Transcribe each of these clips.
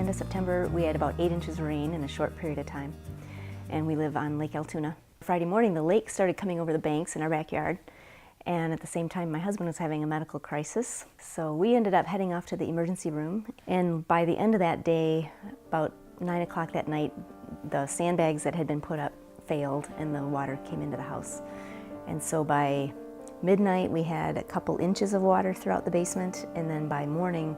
end of September, we had about 8 inches of rain in a short period of time, and we live on Lake Altoona. Friday morning, the lake started coming over the banks in our backyard, and at the same time, my husband was having a medical crisis. So we ended up heading off to the emergency room, and by the end of that day, about 9 o'clock that night, the sandbags that had been put up failed and the water came into the house. And so by midnight, we had a couple inches of water throughout the basement, and then by morning,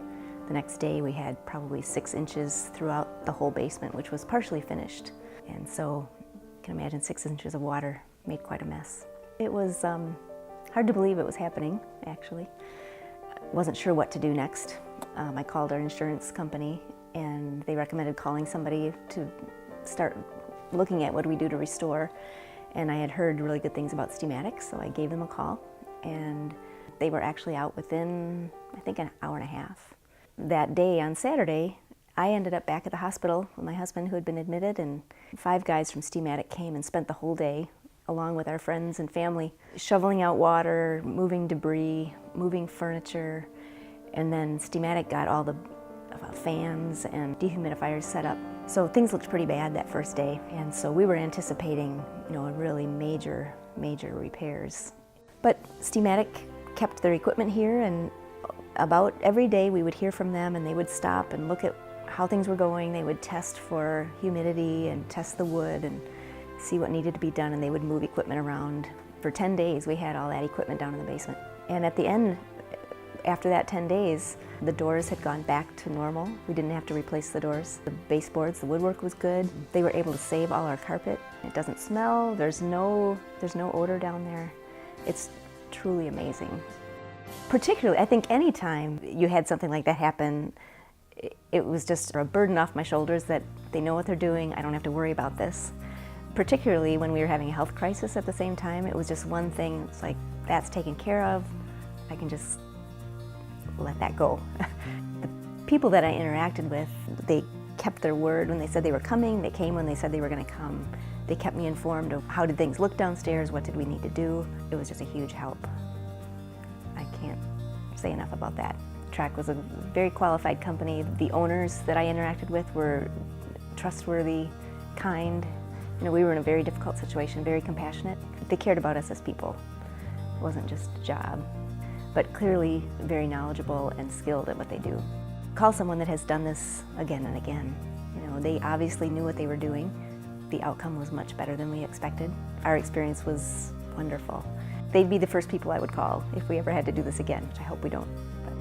the next day, we had probably 6 inches throughout the whole basement, which was partially finished. And so you can imagine 6 inches of water made quite a mess. It was hard to believe it was happening, actually. I wasn't sure what to do next. I called our insurance company, and they recommended calling somebody to start looking at what do we do to restore. And I had heard really good things about Steamatic, so I gave them a call, and they were actually out within, I think, an hour and a half. That day, on Saturday, I ended up back at the hospital with my husband, who had been admitted, and 5 guys from Steamatic came and spent the whole day, along with our friends and family, shoveling out water, moving debris, moving furniture, and then Steamatic got all the fans and dehumidifiers set up. So things looked pretty bad that first day, and so we were anticipating, a really major repairs. But Steamatic kept their equipment here, and about every day we would hear from them, and they would stop and look at how things were going. They would test for humidity and test the wood and see what needed to be done, and they would move equipment around. For 10 days, we had all that equipment down in the basement. And at the end, after that 10 days, the doors had gone back to normal. We didn't have to replace the doors. The baseboards, the woodwork was good. They were able to save all our carpet. It doesn't smell. There's no odor down there. It's truly amazing. Particularly, I think anytime you had something like that happen, it was just a burden off my shoulders that they know what they're doing. I don't have to worry about this. Particularly when we were having a health crisis at the same time, it was just one thing. It's like, that's taken care of. I can just let that go. The people that I interacted with, they kept their word when they said they were coming. They came when they said they were going to come. They kept me informed of how did things look downstairs, what did we need to do. It was just a huge help. I can't say enough about that. TRAC was a very qualified company. The owners that I interacted with were trustworthy, kind. We were in a very difficult situation, very compassionate. They cared about us as people. It wasn't just a job, but clearly very knowledgeable and skilled at what they do. Call someone that has done this again and again. They obviously knew what they were doing. The outcome was much better than we expected. Our experience was wonderful. They'd be the first people I would call if we ever had to do this again, which I hope we don't. But.